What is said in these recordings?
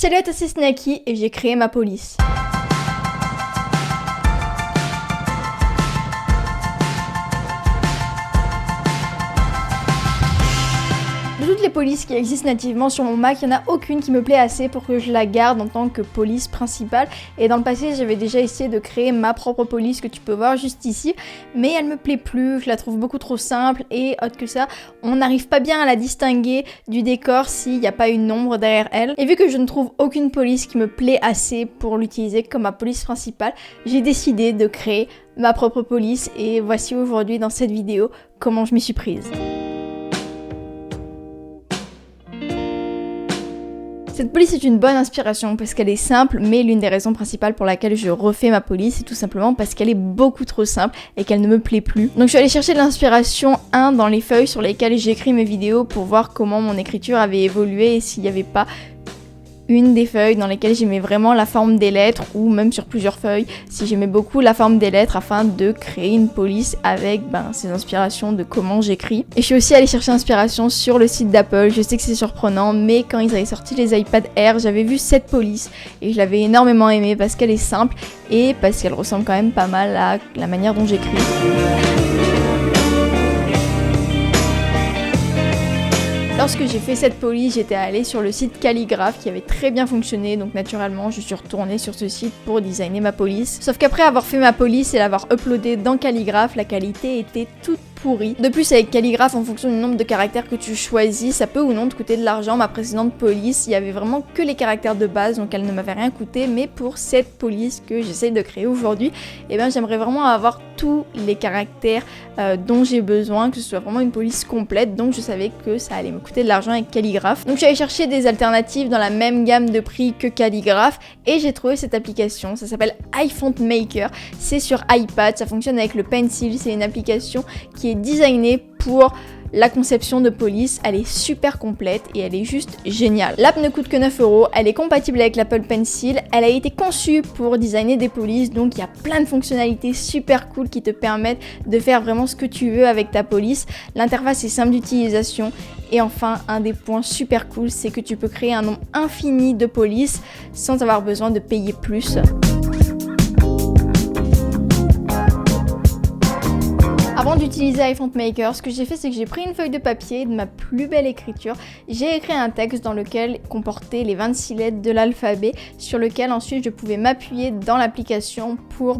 Salut à tous, c'est Snacky et j'ai créé ma police. De toutes les polices qui existent nativement sur mon Mac, il n'y en a aucune qui me plaît assez pour que je la garde en tant que police principale. Et dans le passé, j'avais déjà essayé de créer ma propre police que tu peux voir juste ici, mais elle me plaît plus, je la trouve beaucoup trop simple et autre que ça, on n'arrive pas bien à la distinguer du décor s'il n'y a pas une ombre derrière elle. Et vu que je ne trouve aucune police qui me plaît assez pour l'utiliser comme ma police principale, j'ai décidé de créer ma propre police et voici aujourd'hui dans cette vidéo comment je m'y suis prise. Cette police est une bonne inspiration parce qu'elle est simple, mais l'une des raisons principales pour laquelle je refais ma police, c'est tout simplement parce qu'elle est beaucoup trop simple et qu'elle ne me plaît plus. Donc je suis allée chercher de l'inspiration dans les feuilles sur lesquelles j'écris mes vidéos pour voir comment mon écriture avait évolué et s'il n'y avait pas une des feuilles dans lesquelles j'aimais vraiment la forme des lettres ou même sur plusieurs feuilles si j'aimais beaucoup la forme des lettres afin de créer une police avec ces inspirations de comment j'écris. Et je suis aussi allée chercher inspiration sur le site d'Apple. Je sais que c'est surprenant, mais quand ils avaient sorti les iPad Air, j'avais vu cette police et je l'avais énormément aimée parce qu'elle est simple et parce qu'elle ressemble quand même pas mal à la manière dont j'écris. Lorsque j'ai fait cette police, j'étais allée sur le site Calligraphe qui avait très bien fonctionné, donc naturellement je suis retournée sur ce site pour designer ma police. Sauf qu'après avoir fait ma police et l'avoir uploadée dans Calligraphe, la qualité était toute pourrie. De plus, avec Calligraphe, en fonction du nombre de caractères que tu choisis, ça peut ou non te coûter de l'argent. Ma précédente police, il y avait vraiment que les caractères de base, donc elle ne m'avait rien coûté, mais pour cette police que j'essaye de créer aujourd'hui, j'aimerais vraiment avoir tous les caractères dont j'ai besoin, que ce soit vraiment une police complète, donc je savais que ça allait me coûter de l'argent avec Calligraphe. Donc j'allais chercher des alternatives dans la même gamme de prix que Calligraphe et j'ai trouvé cette application, ça s'appelle iFont Maker, c'est sur iPad, ça fonctionne avec le Pencil, c'est une application qui est designée pour la conception de police, elle est super complète et elle est juste géniale. L'app ne coûte que 9 €, elle est compatible avec l'Apple Pencil, elle a été conçue pour designer des polices, donc il y a plein de fonctionnalités super cool qui te permettent de faire vraiment ce que tu veux avec ta police. L'interface est simple d'utilisation et enfin, un des points super cool, c'est que tu peux créer un nombre infini de polices sans avoir besoin de payer plus. Avant d'utiliser iFont Maker, ce que j'ai fait, c'est que j'ai pris une feuille de papier de ma plus belle écriture, j'ai écrit un texte dans lequel comportait les 26 lettres de l'alphabet, sur lequel ensuite je pouvais m'appuyer dans l'application pour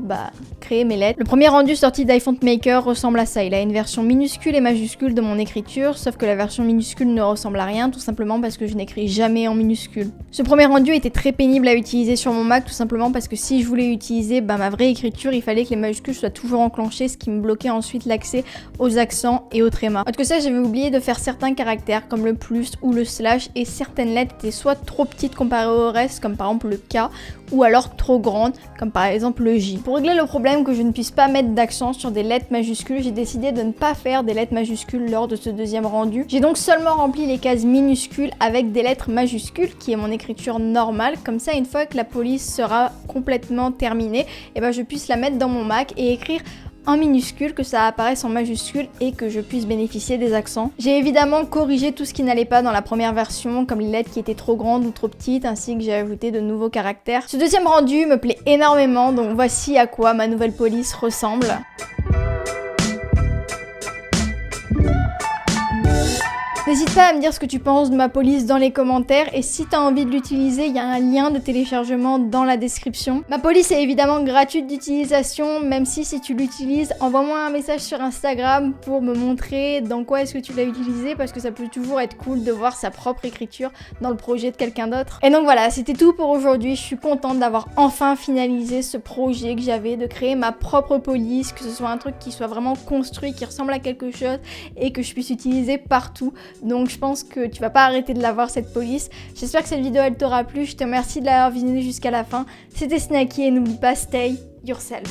créer mes lettres. Le premier rendu sorti d'iFont Maker ressemble à ça, il a une version minuscule et majuscule de mon écriture, sauf que la version minuscule ne ressemble à rien, tout simplement parce que je n'écris jamais en minuscule. Ce premier rendu était très pénible à utiliser sur mon Mac, tout simplement parce que si je voulais utiliser ma vraie écriture, il fallait que les majuscules soient toujours enclenchées, ce qui me bloquait ensuite l'accès aux accents et aux trémas. Autre que ça, j'avais oublié de faire certains caractères comme le plus ou le slash et certaines lettres étaient soit trop petites comparées au reste, comme par exemple le K, ou alors trop grandes, comme par exemple le J. Pour régler le problème que je ne puisse pas mettre d'accent sur des lettres majuscules, j'ai décidé de ne pas faire des lettres majuscules lors de ce deuxième rendu. J'ai donc seulement rempli les cases minuscules avec des lettres majuscules, qui est mon écriture normale. Comme ça, une fois que la police sera complètement terminée, je puisse la mettre dans mon Mac et écrire en minuscule, que ça apparaisse en majuscule et que je puisse bénéficier des accents. J'ai évidemment corrigé tout ce qui n'allait pas dans la première version, comme les lettres qui étaient trop grandes ou trop petites, ainsi que j'ai ajouté de nouveaux caractères. Ce deuxième rendu me plaît énormément, donc voici à quoi ma nouvelle police ressemble. N'hésite pas à me dire ce que tu penses de ma police dans les commentaires et si tu as envie de l'utiliser, il y a un lien de téléchargement dans la description. Ma police est évidemment gratuite d'utilisation, même si tu l'utilises, envoie-moi un message sur Instagram pour me montrer dans quoi est-ce que tu l'as utilisé parce que ça peut toujours être cool de voir sa propre écriture dans le projet de quelqu'un d'autre. Et donc voilà, c'était tout pour aujourd'hui. Je suis contente d'avoir enfin finalisé ce projet que j'avais, de créer ma propre police, que ce soit un truc qui soit vraiment construit, qui ressemble à quelque chose et que je puisse utiliser partout. Donc je pense que tu vas pas arrêter de la voir cette police. J'espère que cette vidéo elle t'aura plu. Je te remercie de l'avoir visionnée jusqu'à la fin. C'était Snacky et n'oublie pas, stay yourself.